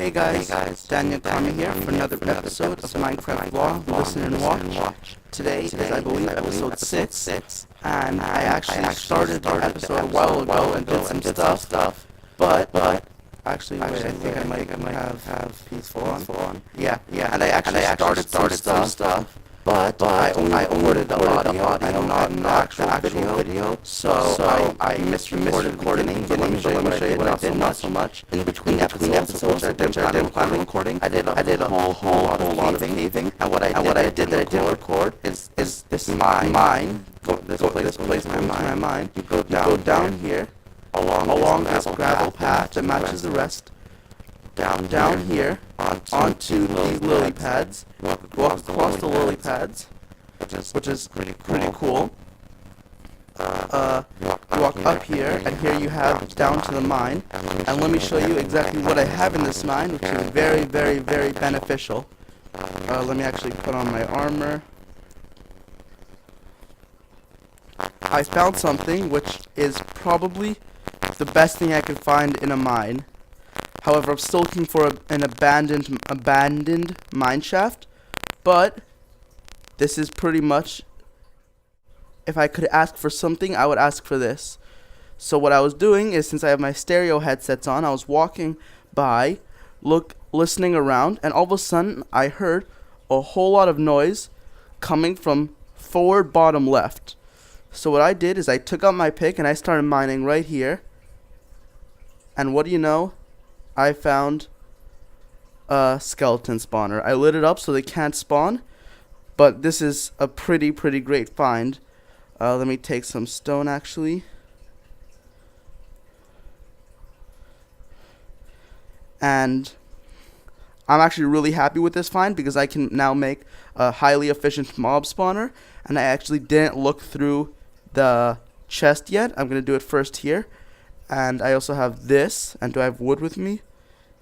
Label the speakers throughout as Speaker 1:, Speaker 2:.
Speaker 1: Hey guys, Daniel Kami here for another episode of Minecraft Vlog, Listen and Watch. Today is, I believe, episode 6, and I actually started the episode a while ago and did some stuff, but actually, wait, I think I might have peaceful on. Yeah, and I actually started some stuff. But I only recorded a lot of audio, not an actual video. So I misrecorded recording. Let me show you what I did, not so much. In between episodes, which I didn't plan on recording, I did a whole lot of caving. And what I did record is this mine. This place my mine. You go down here along this gravel path that matches the rest. Down here onto these lily pads, walk across the lily pads, which is pretty cool. Walk up here, and here you have down to the mine, and let me show you exactly what I have in this mine, which is very beneficial. Let me actually put on my armor. I found something which is probably the best thing I could find in a mine. However, I'm still looking for an abandoned mine shaft, but this is pretty much, if I could ask for something, I would ask for this. So what I was doing is, since I have my stereo headsets on, I was walking by, listening around, and all of a sudden I heard a whole lot of noise coming from forward bottom left. So what I did is I took out my pick and I started mining right here. And what do you know? I found a skeleton spawner. I lit it up so they can't spawn, but this is a pretty great find. Let me take some stone actually. And I'm actually really happy with this find because I can now make a highly efficient mob spawner, and I actually didn't look through the chest yet. I'm going to do it first here. And I also have this, and do I have wood with me?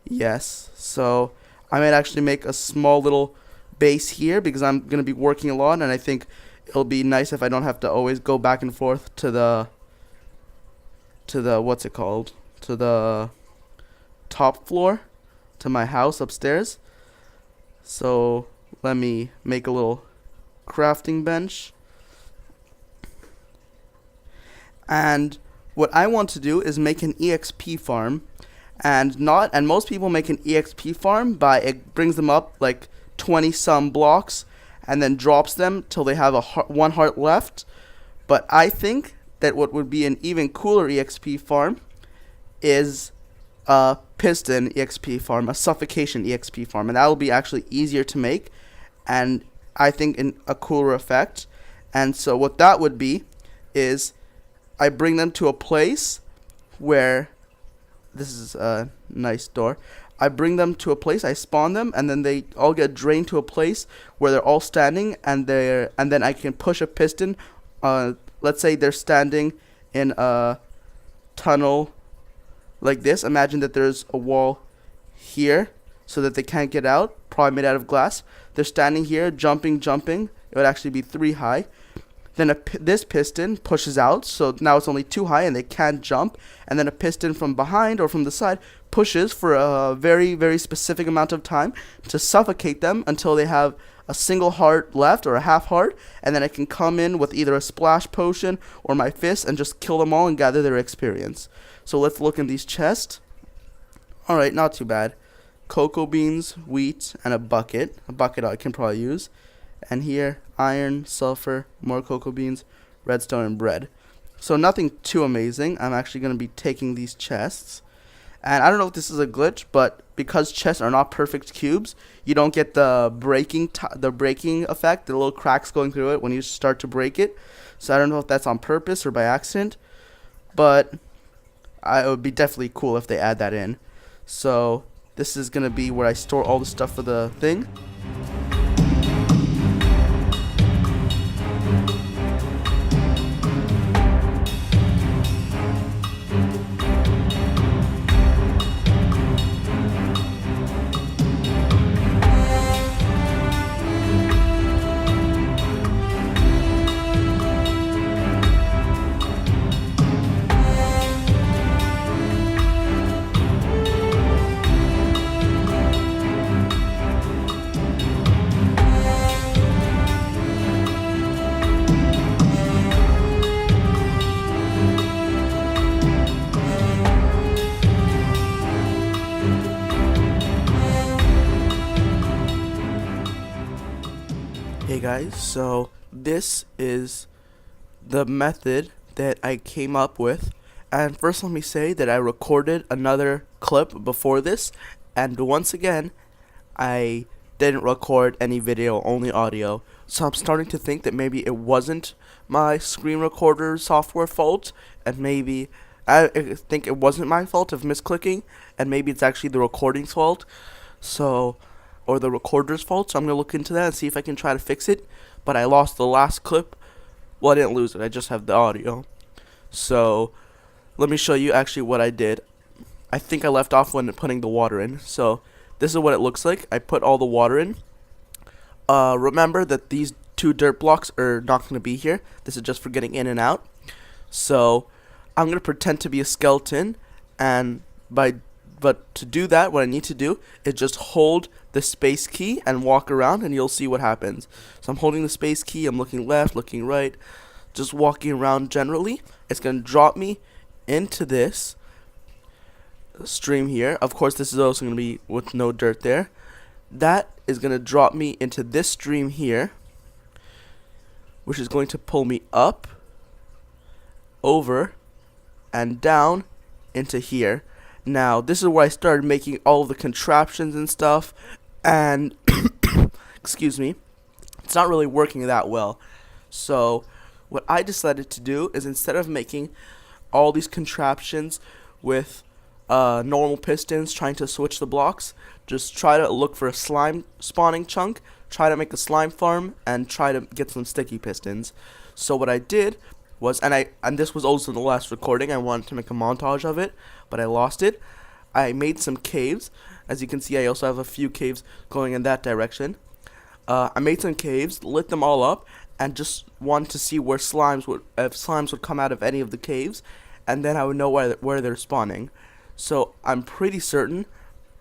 Speaker 1: Yes, so I might actually make a small little base here because I'm going to be working a lot, and I think it'll be nice if I don't have to always go back and forth to the what's it called? To the top floor, to my house upstairs. So let me make a little crafting bench. And what I want to do is make an EXP farm. And most people make an EXP farm by, it brings them up like 20 some blocks and then drops them till they have one heart left. But I think that what would be an even cooler EXP farm is a piston EXP farm, a suffocation EXP farm, and that will be actually easier to make, and I think in a cooler effect. And so what that would be is I bring them to a place where, this is a nice door. I bring them to a place, I spawn them, and then they all get drained to a place where they're all standing, and then I can push a piston. Let's say they're standing in a tunnel like this. Imagine that there's a wall here so that they can't get out, probably made out of glass. They're standing here, jumping. It would actually be 3 high. Then this piston pushes out, so now it's only 2 high and they can't jump. And then a piston from behind or from the side pushes for a very specific amount of time to suffocate them until they have a single heart left or a half heart. And then I can come in with either a splash potion or my fist and just kill them all and gather their experience. So let's look in these chests. Alright, not too bad. Cocoa beans, wheat, and a bucket. A bucket I can probably use. And here, iron, sulfur, more cocoa beans, redstone, and bread. So nothing too amazing. I'm actually going to be taking these chests. And I don't know if this is a glitch, but because chests are not perfect cubes, you don't get the breaking effect, the little cracks going through it when you start to break it. So I don't know if that's on purpose or by accident, but it would be definitely cool if they add that in. So this is going to be where I store all the stuff for the thing. Hey guys, so this is the method that I came up with. And first let me say that I recorded another clip before this, and once again, I didn't record any video, only audio. So I'm starting to think that maybe it wasn't my screen recorder software fault, and maybe I think it wasn't my fault of misclicking, and maybe it's actually the recording's fault. So, or the recorder's fault. So I'm gonna look into that and see if I can try to fix it. But I lost the last clip. Well, I didn't lose it. I just have the audio. So let me show you actually what I did. I think I left off when putting the water in. So this is what it looks like. I put all the water in. Remember that these two dirt blocks are not going to be here. This is just for getting in and out. So I'm going to pretend to be a skeleton, and but to do that, what I need to do is just hold the space key and walk around, and you'll see what happens. So I'm holding the space key, I'm looking left, looking right, just walking around generally. It's going to drop me into this stream here. Of course, this is also going to be with no dirt there. That is going to drop me into this stream here, which is going to pull me up, over, and down into here. Now, this is where I started making all of the contraptions and stuff, and excuse me, it's not really working that well. So what I decided to do is, instead of making all these contraptions with normal pistons trying to switch the blocks, just try to look for a slime spawning chunk, try to make a slime farm, and try to get some sticky pistons. So what I did was, and this was also the last recording, I wanted to make a montage of it, but I lost it. I made some caves. As you can see, I also have a few caves going in that direction. I made some caves, lit them all up, and just wanted to see where if slimes would come out of any of the caves, and then I would know where they're spawning. So I'm pretty certain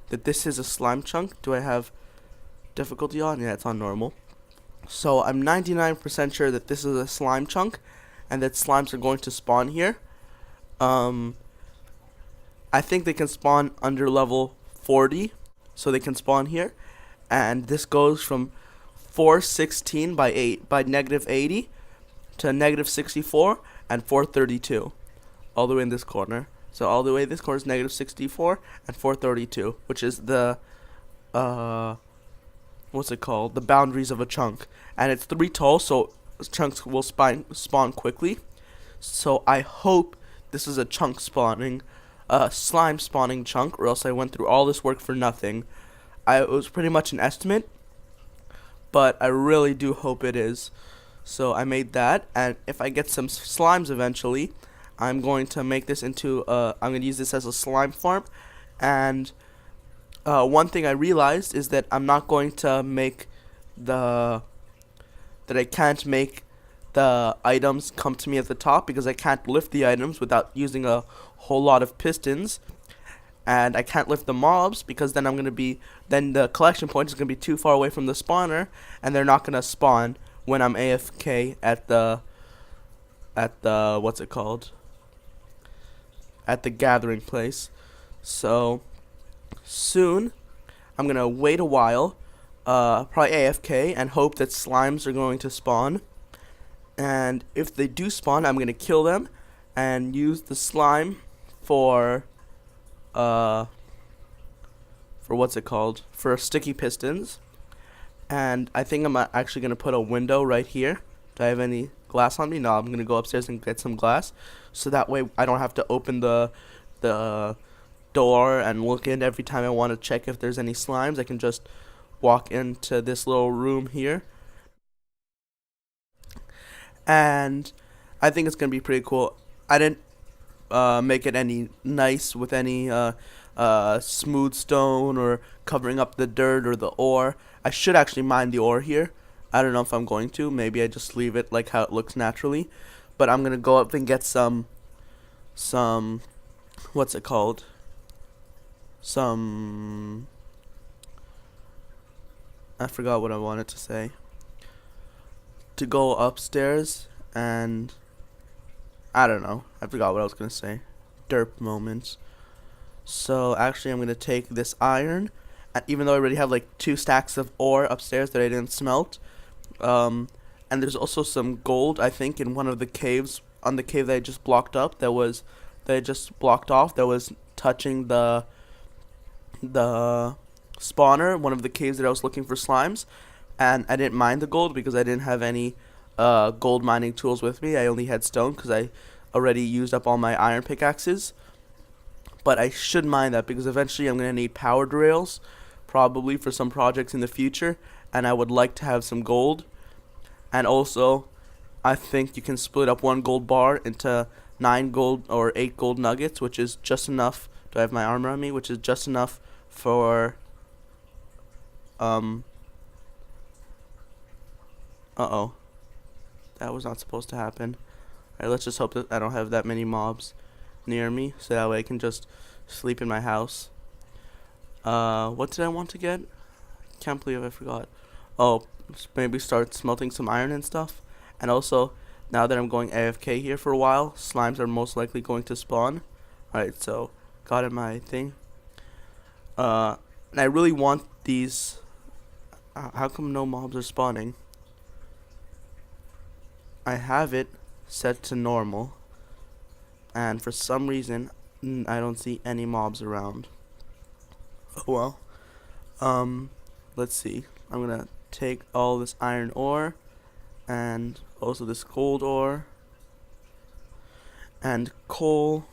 Speaker 1: that this is a slime chunk. Do I have difficulty on? Yeah, it's on normal. So I'm 99% sure that this is a slime chunk, and that slimes are going to spawn here. I think they can spawn under level 40, so they can spawn here, and this goes from 416 by negative 80 to negative 64 and 432, all the way in this corner. So all the way this corner is negative 64 and 432, which is the what's it called? The boundaries of a chunk, and it's 3 tall, so chunks will spawn quickly. So I hope this is a chunk spawning, slime spawning chunk, or else I went through all this work for nothing. It was pretty much an estimate, but I really do hope it is. So I made that, and if I get some slimes eventually, I'm going to make this into I'm going to use this as a slime farm. And one thing I realized is that I'm not going to make I can't make the items come to me at the top, because I can't lift the items without using a whole lot of pistons, and I can't lift the mobs because then then the collection point is going to be too far away from the spawner, and they're not going to spawn when I'm AFK at the what's it called, at the gathering place. So soon I'm going to wait a while, probably AFK, and hope that slimes are going to spawn. And if they do spawn, I'm going to kill them and use the slime for what's it called, for sticky pistons. And I think I'm actually going to put a window right here. Do I have any glass on me? No, I'm going to go upstairs and get some glass, so that way I don't have to open the door and look in every time I want to check if there's any slimes. I can just walk into this little room here, and I think it's going to be pretty cool. I didn't make it any nice with any smooth stone or covering up the dirt or the ore. I should actually mine the ore here. I don't know if I'm going to. Maybe I just leave it like how it looks naturally. But I'm going to go up and get some what's it called? I forgot what I wanted to say. To go upstairs and I don't know. I forgot what I was going to say. Derp moments. So actually I'm going to take this iron, and even though I already have like 2 stacks of ore upstairs that I didn't smelt, Um, and there's also some gold, I think, in one of the caves, on the cave that I just blocked up, that I just blocked off, that was touching the spawner, one of the caves that I was looking for slimes, and I didn't mine the gold because I didn't have any gold mining tools with me. I only had stone because I already used up all my iron pickaxes. But I should mine that because eventually I'm going to need powered rails, probably for some projects in the future, and I would like to have some gold. And also, I think you can split up one gold bar into 9 gold or 8 gold nuggets, which is just enough. Do I have my armor on me? Which is just enough for um. Uh-oh, that was not supposed to happen. Alright, let's just hope that I don't have that many mobs near me, so that way I can just sleep in my house. What did I want to get? Can't believe I forgot. Oh, maybe start smelting some iron and stuff. And also, now that I'm going AFK here for a while, slimes are most likely going to spawn. Alright, so got in my thing. And I really want these. How come no mobs are spawning? I have it set to normal, and for some reason I don't see any mobs around. Oh well. Let's see. I'm gonna take all this iron ore and also this gold ore and coal,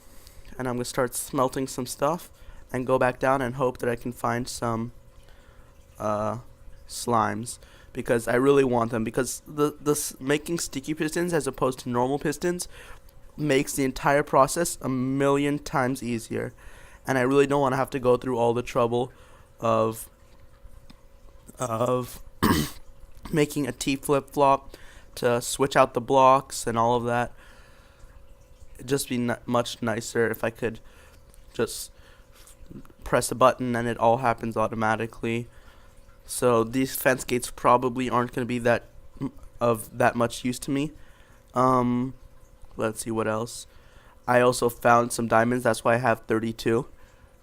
Speaker 1: and I'm gonna start smelting some stuff and go back down and hope that I can find some slimes, because I really want them, because making sticky pistons as opposed to normal pistons makes the entire process a million times easier, and I really don't want to have to go through all the trouble of making a T flip flop to switch out the blocks and all of that. It'd just be much nicer if I could just press a button and it all happens automatically. So these fence gates probably aren't going to be that much use to me. Let's see what else. I also found some diamonds. That's why I have 32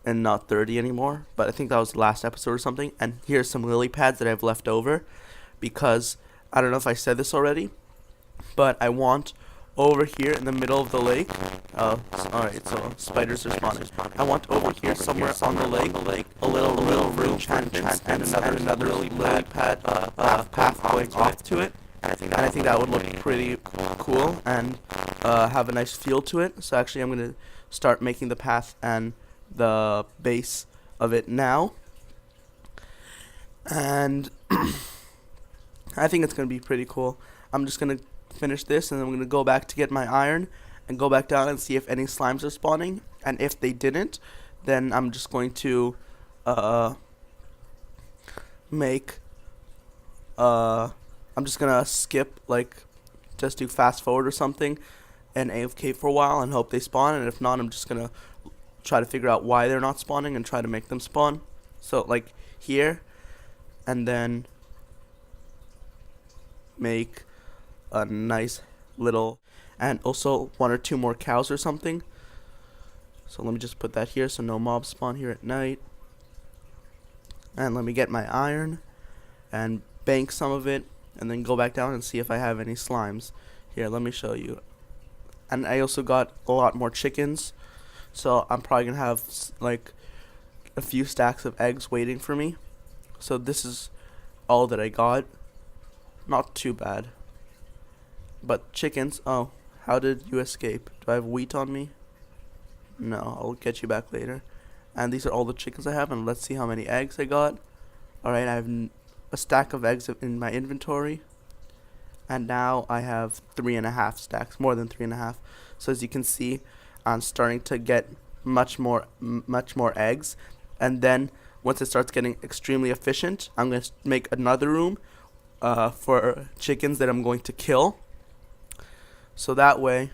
Speaker 1: and not 30 anymore. But I think that was the last episode or something. And here's some lily pads that I've left over, because I don't know if I said this already, but I want over here in the middle of the lake. Alright, so spiders are spawning. I want over here somewhere on the lake a little for enchantments and another lily pad path going off to it. And I think that would look pretty cool and have a nice feel to it. So actually I'm going to start making the path and the base of it now. And I think it's going to be pretty cool. I'm just going to finish this, and then I'm going to go back to get my iron and go back down and see if any slimes are spawning. And if they didn't, then I'm just going to I'm just gonna skip, like, just do fast forward or something and AFK for a while and hope they spawn. And if not, I'm just gonna try to figure out why they're not spawning and try to make them spawn. So like here, and then make a nice little, and also 1 or 2 more cows or something. So let me just put that here so no mobs spawn here at night. And let me get my iron and bank some of it, and then go back down and see if I have any slimes. Here, let me show you. And I also got a lot more chickens, so I'm probably gonna have like a few stacks of eggs waiting for me. So this is all that I got. Not too bad. But chickens, oh, how did you escape? Do I have wheat on me? No, I'll get you back later. And these are all the chickens I have, and let's see how many eggs I got. Alright, I have a stack of eggs in my inventory, and now I have 3.5 stacks, more than 3.5. So as you can see, I'm starting to get much more eggs, and then once it starts getting extremely efficient, I'm going to make another room for chickens that I'm going to kill, so that way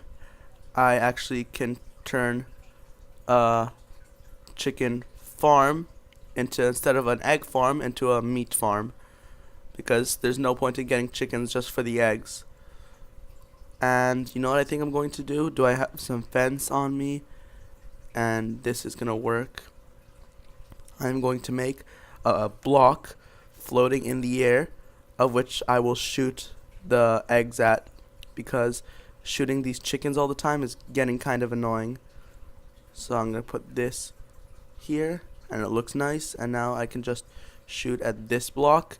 Speaker 1: I actually can turn a chicken farm into, instead of an egg farm, into a meat farm, because there's no point in getting chickens just for the eggs. And you know what I think I'm going to do? Do I have some fence on me? And this is gonna work. I'm going to make a block floating in the air of which I will shoot the eggs at, because shooting these chickens all the time is getting kind of annoying. So I'm going to put this here, and it looks nice, and now I can just shoot at this block,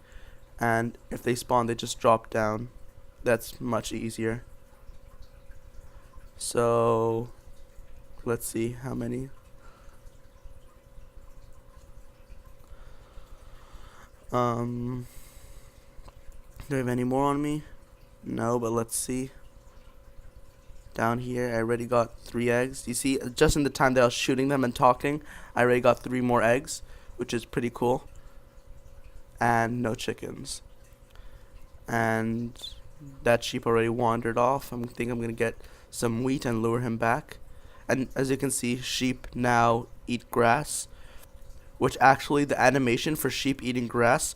Speaker 1: and if they spawn they just drop down. That's much easier. So let's see how many. Do I have any more on me? No, but let's see. Down here, I already got 3 eggs. You see, just in the time that I was shooting them and talking, I already got 3 more eggs, which is pretty cool. And no chickens. And that sheep already wandered off. I think I'm going to get some wheat and lure him back. And as you can see, sheep now eat grass, which actually the animation for sheep eating grass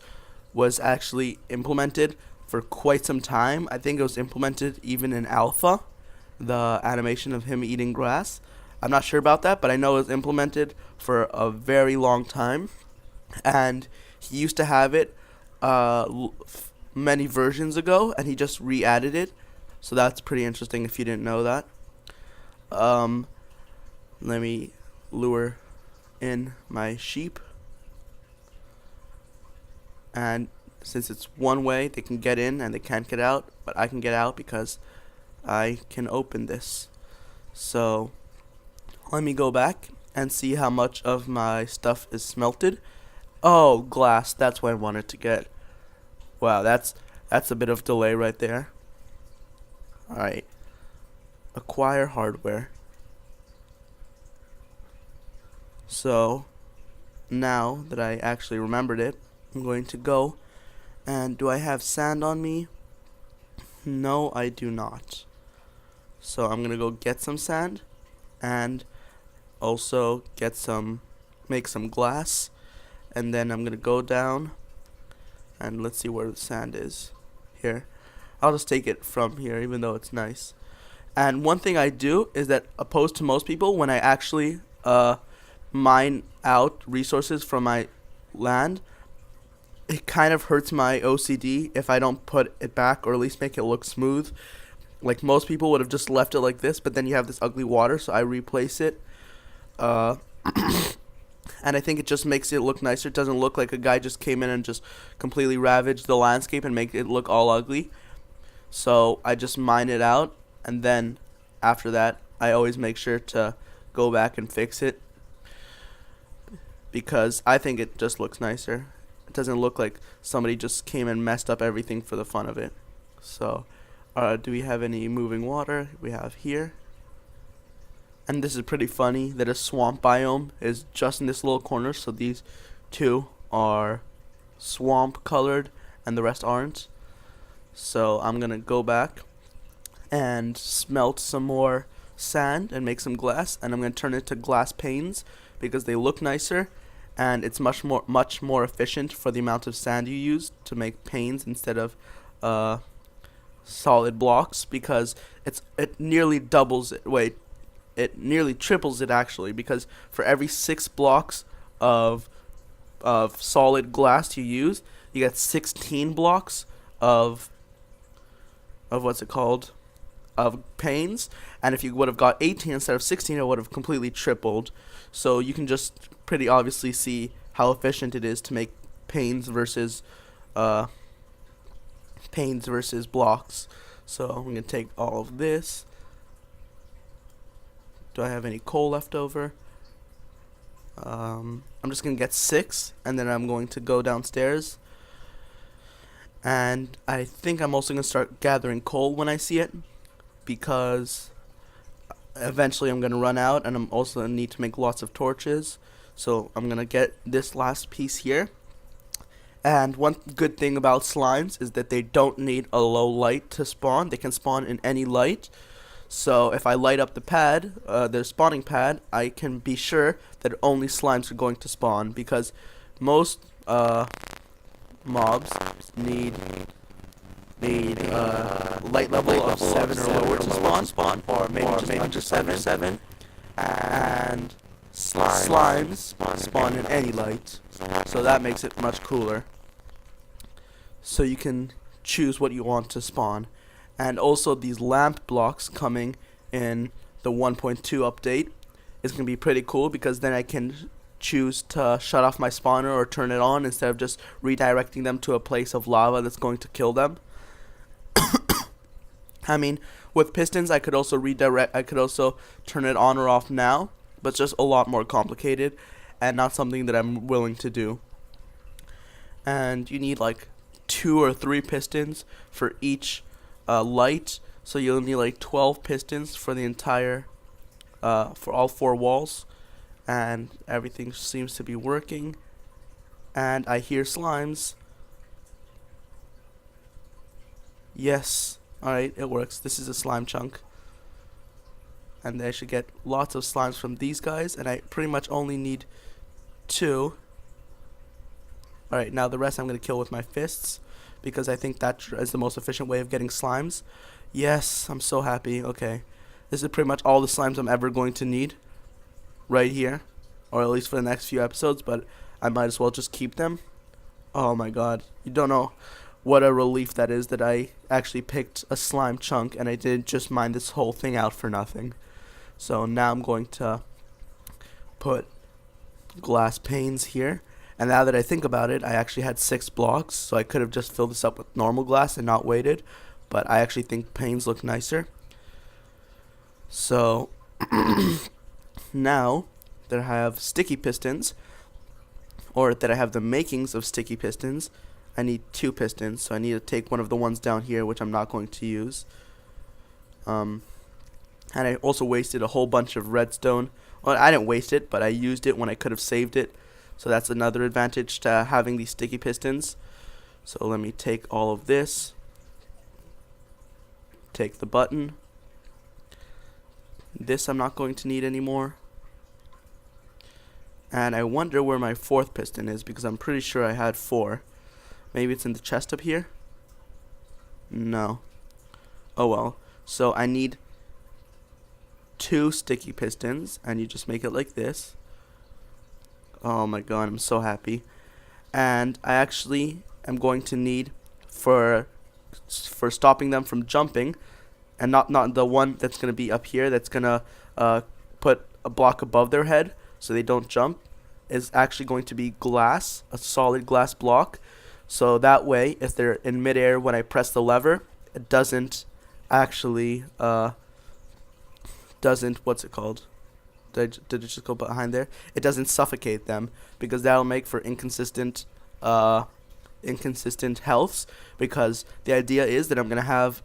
Speaker 1: was actually implemented for quite some time. I think it was implemented even in alpha, the animation of him eating grass. I'm not sure about that, but I know it was implemented for a very long time, and he used to have it many versions ago, and he just re-added it. So that's pretty interesting if you didn't know that. Let me lure in my sheep, and since it's one way, they can get in and they can't get out, but I can get out because I can open this. So let me go back and see how much of my stuff is smelted. Oh, glass, that's what I wanted to get. Wow, that's a bit of delay right there. Alright, acquire hardware. So now that I actually remembered it, I'm going to go, and do I have sand on me? No, I do not. So I'm gonna go get some sand, and also make some glass, and then I'm gonna go down, and let's see where the sand is. Here, I'll just take it from here, even though it's nice. And one thing I do is that, opposed to most people, when I actually mine out resources from my land, it kind of hurts my OCD if I don't put it back, or at least make it look smooth. Like, most people would have just left it like this, but then you have this ugly water, so I replace it. And I think it just makes it look nicer. It doesn't look like a guy just came in and just completely ravaged the landscape and make it look all ugly. So I just mine it out, and then after that I always make sure to go back and fix it, because I think it just looks nicer. It doesn't look like somebody just came and messed up everything for the fun of it. So do we have any moving water? We have here. And this is pretty funny that a swamp biome is just in this little corner, so these two are swamp colored and the rest aren't. So I'm gonna go back and smelt some more sand and make some glass, and I'm gonna turn it to glass panes because they look nicer, and it's much more efficient for the amount of sand you use to make panes instead of solid blocks, because it nearly doubles it. Wait, it nearly triples it actually, because for every 6 blocks of solid glass you use, you get 16 blocks of what's it called, of panes. And if you would have got 18 instead of 16, it would have completely tripled. So you can just pretty obviously see how efficient it is to make panes versus blocks. So I'm gonna take all of this. Do I have any coal left over? I'm just gonna get 6, and then I'm going to go downstairs, and I think I'm also gonna start gathering coal when I see it, because eventually I'm gonna run out, and I'm also gonna need to make lots of torches. So I'm gonna get this last piece here. And one good thing about slimes is that they don't need a low light to spawn. They can spawn in any light. So if I light up the pad, the spawning pad, I can be sure that only slimes are going to spawn, because most mobs need light level of 7 or lower to spawn, or maybe just under 7. And slimes spawn in any light, so that makes it much cooler. so you can choose what you want to spawn. And also these lamp blocks coming in the 1.2 update is going to be pretty cool, because then I can choose to shut off my spawner or turn it on instead of just redirecting them to a place of lava that's going to kill them. I mean, with pistons I could also turn it on or off now, but it's just a lot more complicated and not something that I'm willing to do. And you need like 2 or 3 pistons for each light, so you'll need like 12 pistons for the entire for all 4 walls. And everything seems to be working, and I hear slimes. Yes, alright, it works. This is a slime chunk, and I should get lots of slimes from these guys, and I pretty much only need 2. Alright, now the rest I'm going to kill with my fists, because I think that is the most efficient way of getting slimes. Yes, I'm so happy. Okay, this is pretty much all the slimes I'm ever going to need right here, or at least for the next few episodes, but I might as well just keep them. Oh my god, you don't know what a relief that is that I actually picked a slime chunk and I didn't just mine this whole thing out for nothing. So now I'm going to put glass panes here, and now that I think about it, I actually had 6 blocks, so I could have just filled this up with normal glass and not waited, but I actually think panes look nicer. So now that I have sticky pistons, or that I have the makings of sticky pistons, I need 2 pistons, so I need to take one of the ones down here, which I'm not going to use. And I also wasted a whole bunch of redstone. Well, I didn't waste it, but I used it when I could have saved it, so that's another advantage to having these sticky pistons. So let me take all of this, take the button. This I'm not going to need anymore. And I wonder where my 4th piston is, because I'm pretty sure I had 4. Maybe it's in the chest up here? No. Oh well. So I need 2 sticky pistons, and you just make it like this. Oh my god, I'm so happy. And I actually am going to need, for stopping them from jumping, and not the one that's going to be up here that's going to put a block above their head so they don't jump, is actually going to be glass, a solid glass block. So that way, if they're in midair when I press the lever, it doesn't actually, what's it called? Did it just go behind there? It doesn't suffocate them, because that'll make for inconsistent healths, because the idea is that I'm going to have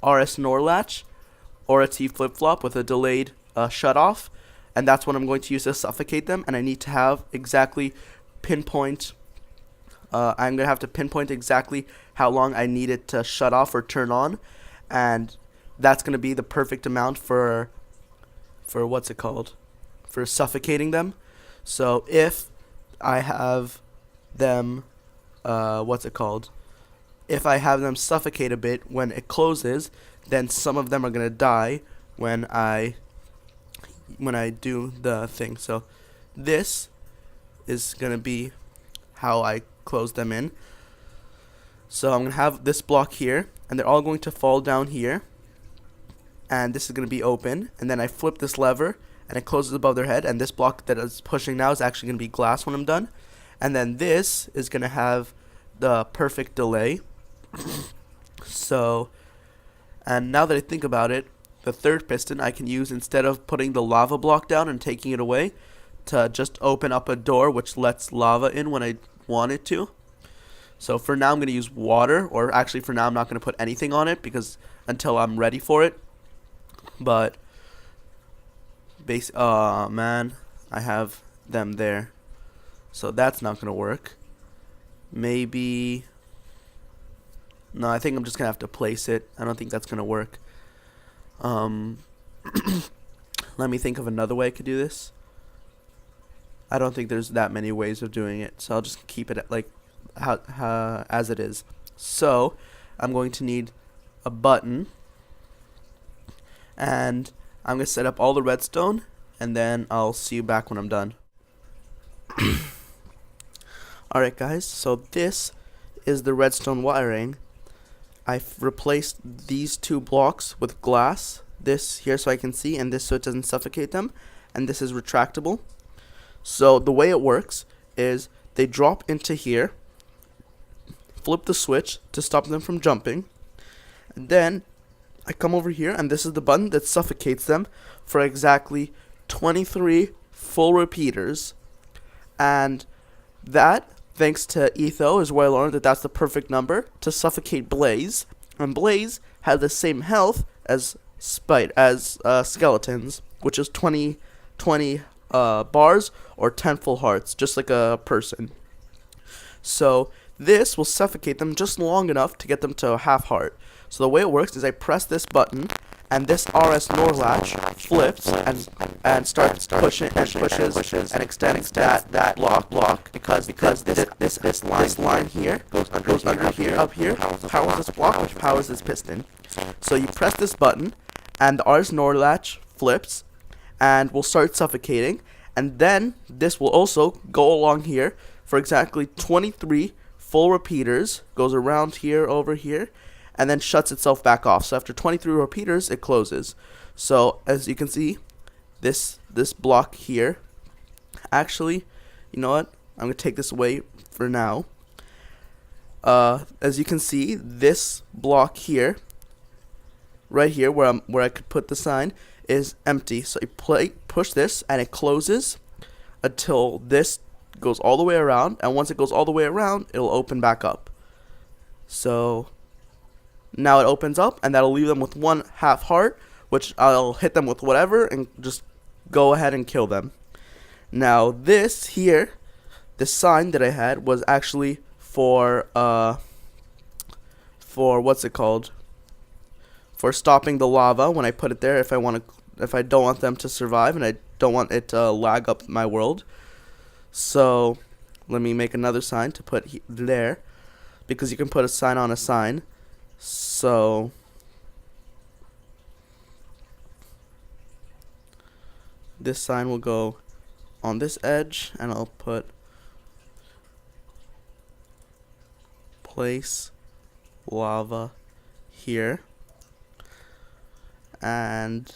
Speaker 1: RS NOR latch or a T flip-flop with a delayed shut-off, and that's what I'm going to use to suffocate them, and I need to have exactly pinpoint, I'm going to have to pinpoint exactly how long I need it to shut off or turn on, and that's going to be the perfect amount for what's it called? For suffocating them. So if I have them, what's it called? If I have them suffocate a bit when it closes, then some of them are going to die when I do the thing. So this is going to be how I close them in. So I'm going to have this block here, and they're all going to fall down here, and this is going to be open, and then I flip this lever and it closes above their head, and this block that is pushing now is actually going to be glass when I'm done, and then this is going to have the perfect delay. So, and now that I think about it, the 3rd piston I can use, instead of putting the lava block down and taking it away, to just open up a door which lets lava in when I want it to. So for now I'm going to use water, or actually for now I'm not going to put anything on it, because until I'm ready for it. But man, I have them there, so that's not gonna work. Maybe no, I think I'm just gonna have to place it. I don't think that's gonna work. Let me think of another way I could do this. I don't think there's that many ways of doing it, so I'll just keep it like as it is. So I'm going to need a button, and I'm going to set up all the redstone, and then I'll see you back when I'm done. Alright guys, so this is the redstone wiring. I've replaced these two blocks with glass, this here so I can see, and this so it doesn't suffocate them, and this is retractable. So the way it works is they drop into here, flip the switch to stop them from jumping, and then I come over here, and this is the button that suffocates them for exactly 23 full repeaters. And that, thanks to Etho, is where I learned that that's the perfect number to suffocate Blaze. And Blaze had the same health as skeletons, which is 20 bars or 10 full hearts, just like a person. So this will suffocate them just long enough to get them to a half heart. So the way it works is I press this button, and this RS NOR latch flips and starts pushing and pushes and extends that block because this line here goes under here up here powers this block, which powers this piston. So you press this button, and the RS NOR latch flips and will start suffocating, and then this will also go along here for exactly 23 full repeaters, goes around here over here, and then shuts itself back off. So after 23 repeaters, it closes. So as you can see, this block here, actually, you know what? I'm gonna take this away for now. As you can see, this block here, right here, where I could put the sign, is empty. So you push this, and it closes until this goes all the way around. And once it goes all the way around, it'll open back up. So now it opens up, and that'll leave them with one half heart, which I'll hit them with whatever and just go ahead and kill them. Now this here, this sign that I had, was actually for what's it called? For stopping the lava when I put it there. If I don't want them to survive and I don't want it to lag up my world. So let me make another sign to put there, because you can put a sign on a sign. So this sign will go on this edge, and I'll put place lava here, and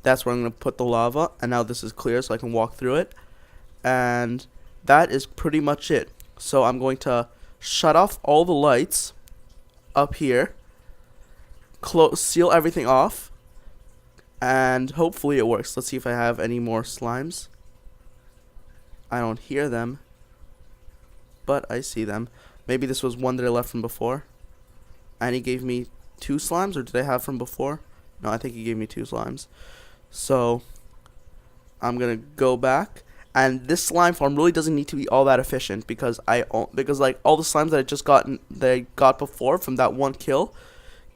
Speaker 1: that's where I'm going to put the lava. And now this is clear, so I can walk through it, and that is pretty much it. So I'm going to shut off all the lights up here, seal everything off, and hopefully it works. Let's see if I have any more slimes. I don't hear them, but I see them. Maybe this was one that I left from before, and he gave me 2 slimes, or did I have from before? No, I think he gave me 2 slimes. So I'm gonna go back, and this slime farm really doesn't need to be all that efficient, because like all the slimes that I got before from that one kill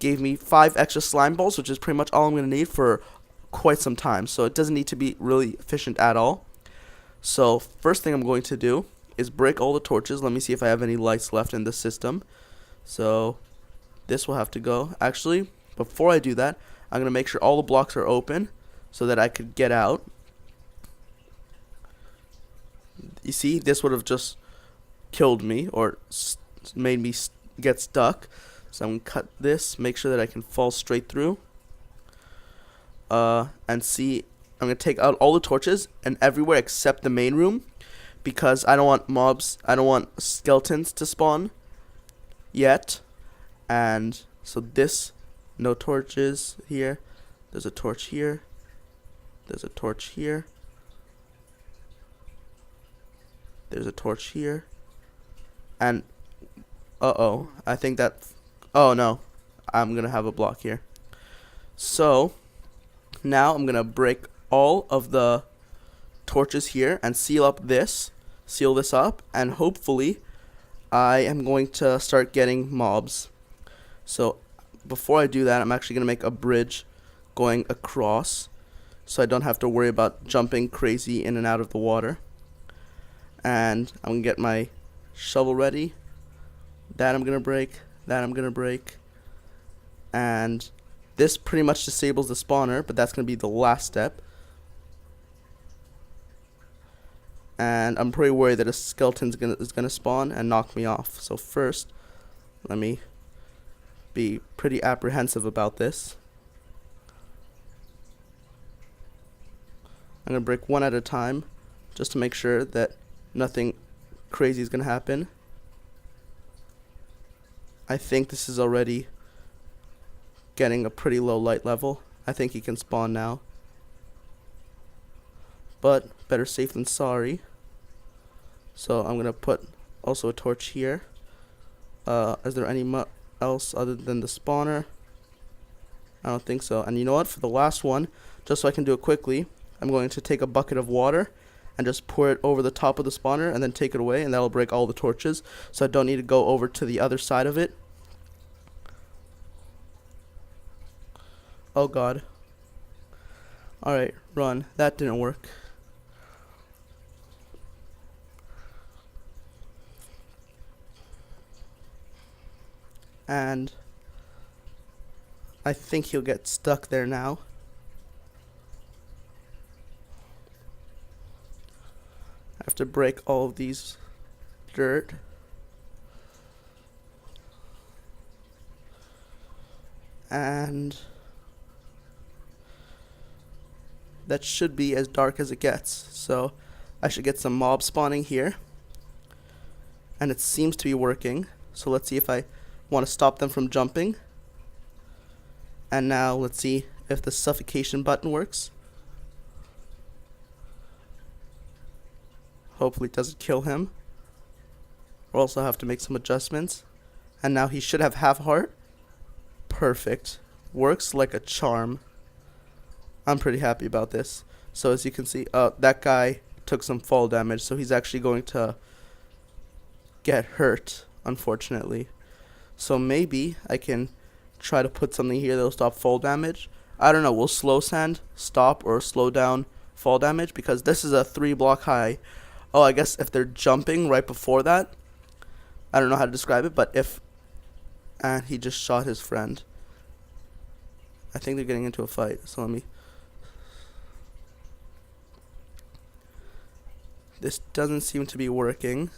Speaker 1: gave me 5 extra slime balls, which is pretty much all I'm gonna need for quite some time. So it doesn't need to be really efficient at all. So first thing I'm going to do is break all the torches. Let me see if I have any lights left in the system. So this will have to go. Actually, before I do that, I'm gonna make sure all the blocks are open so that I could get out. You see, this would have just killed me or made me get stuck. So I'm going to cut this, make sure that I can fall straight through. And see, I'm going to take out all the torches and everywhere except the main room, because I don't want skeletons to spawn yet. And so no torches here. There's a torch here. There's a torch here. There's a torch here. And I think that, oh no, I'm gonna have a block here. So now I'm gonna break all of the torches here and seal this up, and hopefully I am going to start getting mobs. So before I do that, I'm actually gonna make a bridge going across, so I don't have to worry about jumping crazy in and out of the water. And I'm gonna get my shovel ready. That I'm gonna break. That I'm gonna break. And this pretty much disables the spawner, but that's gonna be the last step. and I'm pretty worried that a skeleton is gonna spawn and knock me off. So first, let me be pretty apprehensive about this. I'm gonna break one at a time, just to make sure that nothing crazy is gonna happen. I think this is already getting a pretty low light level. I think he can spawn now, but better safe than sorry. So I'm gonna put also a torch here. Is there any else other than the spawner? I don't think so. And you know what? For the last one, just so I can do it quickly, I'm going to take a bucket of water and just pour it over the top of the spawner and then take it away, and that'll break all the torches, so I don't need to go over to the other side of it. Oh god. Alright, run. That didn't work. And I think he'll get stuck there now. I have to break all of these dirt. And that should be as dark as it gets. So I should get some mob spawning here. And it seems to be working. So let's see if I want to stop them from jumping. And now let's see if the suffocation button works. Hopefully it doesn't kill him. We'll also have to make some adjustments. And now he should have half heart. Perfect. Works like a charm. I'm pretty happy about this. So as you can see, that guy took some fall damage, so he's actually going to get hurt, unfortunately. So maybe I can try to put something here that'll stop fall damage. I don't know, will slow sand stop or slow down fall damage? Because this is a 3-block high. Oh, I guess if they're jumping right before that, I don't know how to describe it, but if... And he just shot his friend. I think they're getting into a fight, so let me... This doesn't seem to be working.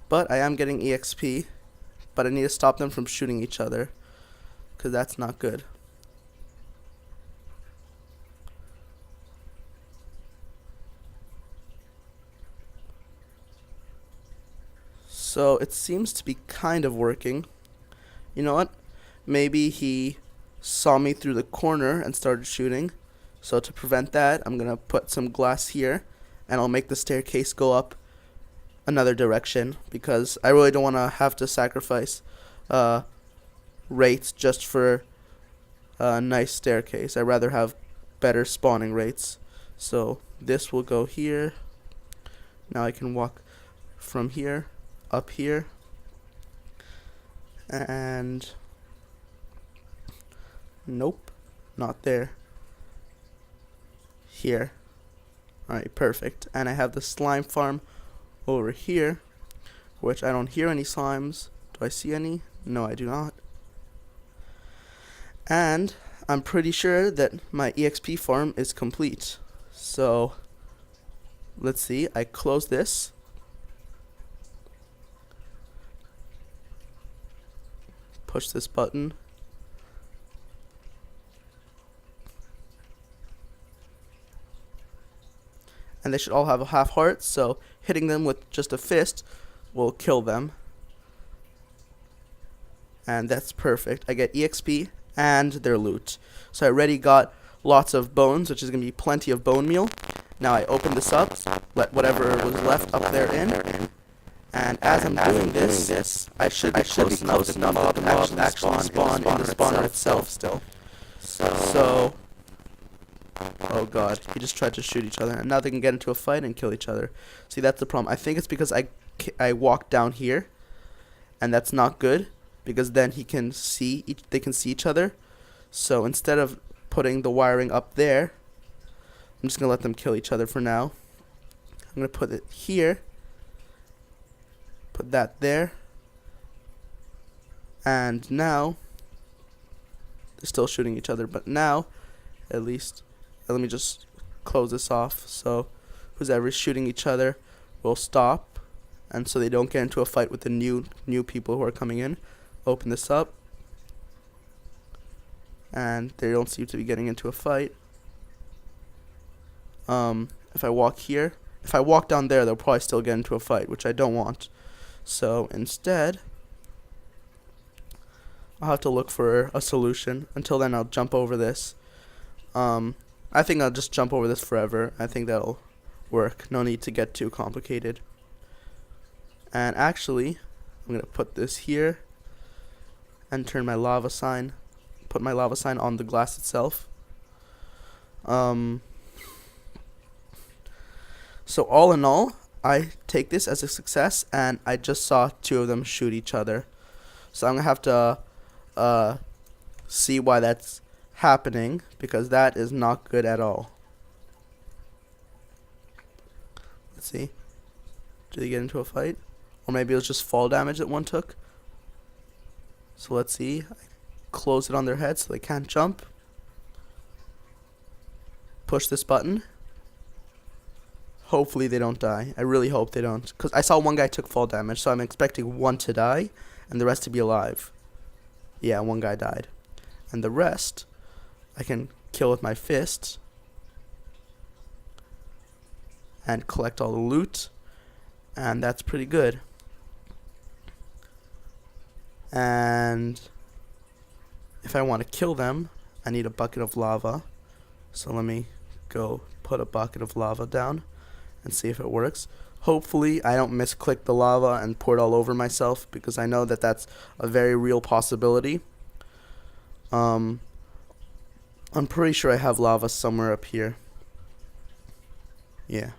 Speaker 1: But I am getting EXP. But I need to stop them from shooting each other, because that's not good. So it seems to be kind of working. You know what? Maybe he saw me through the corner and started shooting. So to prevent that, I'm going to put some glass here, and I'll make the staircase go up another direction, because I really don't want to have to sacrifice rates just for a nice staircase. I'd rather have better spawning rates. So this will go here. Now I can walk from here up here, and nope, not there. Here. Alright, perfect. And I have the slime farm over here, which I don't hear any slimes. Do I see any? No, I do not. And I'm pretty sure that my EXP farm is complete. So let's see. I close this. Push this button. And they should all have a half heart, so hitting them with just a fist will kill them. And that's perfect. I get EXP and their loot. So I already got lots of bones, which is going to be plenty of bone meal. Now I open this up, let whatever was left up there in. And as I'm doing this, I should be close enough that the mob actually spawn in the spawner itself still. So... Oh god, he just tried to shoot each other, and now they can get into a fight and kill each other. See, that's the problem. I think it's because I walked down here, and that's not good, because then they can see each other. So instead of putting the wiring up there, I'm just gonna let them kill each other for now. I'm gonna put it here, put that there, and now they're still shooting each other, but now at least let me just close this off. So whoever's shooting each other will stop, and so they don't get into a fight with the new people who are coming in. Open this up, and they don't seem to be getting into a fight. If I walk here, if I walk down there, they'll probably still get into a fight, which I don't want. So instead, I'll have to look for a solution. Until then, I'll jump over this. I think I'll just jump over this forever. I think that'll work. No need to get too complicated. And actually, I'm gonna put this here and turn my lava sign. Put my lava sign on the glass itself. So all in all, I take this as a success, and I just saw two of them shoot each other. So I'm gonna have to see why that's happening, because that is not good at all. Let's see. Did they get into a fight? Or maybe it was just fall damage that one took. So let's see. I close it on their head so they can't jump. Push this button. Hopefully they don't die. I really hope they don't, because I saw one guy took fall damage, so I'm expecting one to die and the rest to be alive. Yeah, one guy died. And the rest I can kill with my fists and collect all the loot, and that's pretty good. And if I want to kill them, I need a bucket of lava. So let me go put a bucket of lava down and see if it works. Hopefully I don't misclick the lava and pour it all over myself, because I know that that's a very real possibility. I'm pretty sure I have lava somewhere up here. Yeah.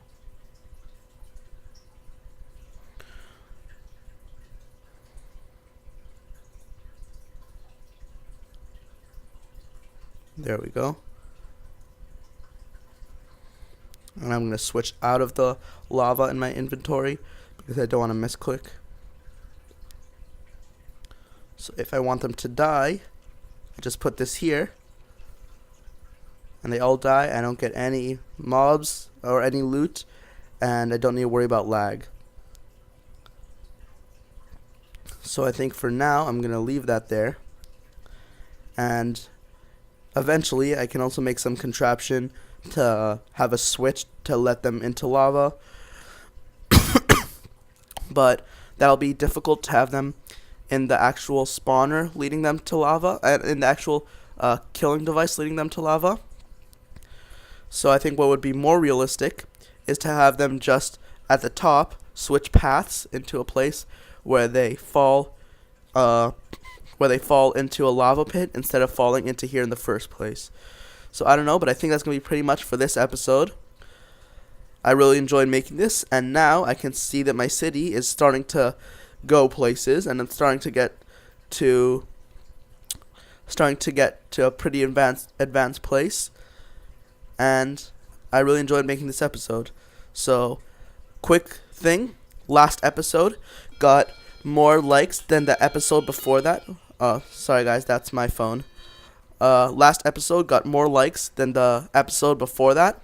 Speaker 1: There we go. And I'm going to switch out of the lava in my inventory because I don't want to misclick. So if I want them to die, I just put this here. And they all die. I don't get any mobs or any loot. And I don't need to worry about lag. So I think for now, I'm going to leave that there. And eventually, I can also make some contraption to have a switch to let them into lava. But that'll be difficult to have them in the actual spawner leading them to lava, and in the actual killing device leading them to lava. So I think what would be more realistic is to have them just at the top switch paths into a place where they fall into a lava pit instead of falling into here in the first place. So I don't know, but I think that's going to be pretty much for this episode. I really enjoyed making this, and now I can see that my city is starting to go places, and it's starting to get to a pretty advanced place. And I really enjoyed making this episode. So, quick thing, last episode got more likes than the episode before that. Sorry guys, that's my phone. Last episode got more likes than the episode before that.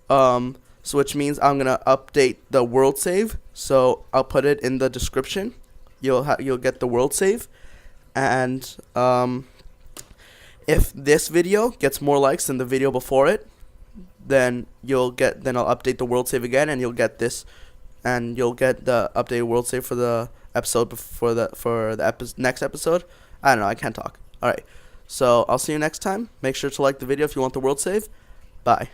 Speaker 1: So which means I'm gonna update the world save. So I'll put it in the description. You'll get the world save, and if this video gets more likes than the video before it, then I'll update the world save again, and you'll get this, and you'll get the updated world save for the episode before next episode. I don't know. I can't talk. All right. So I'll see you next time. Make sure to like the video if you want the world save. Bye.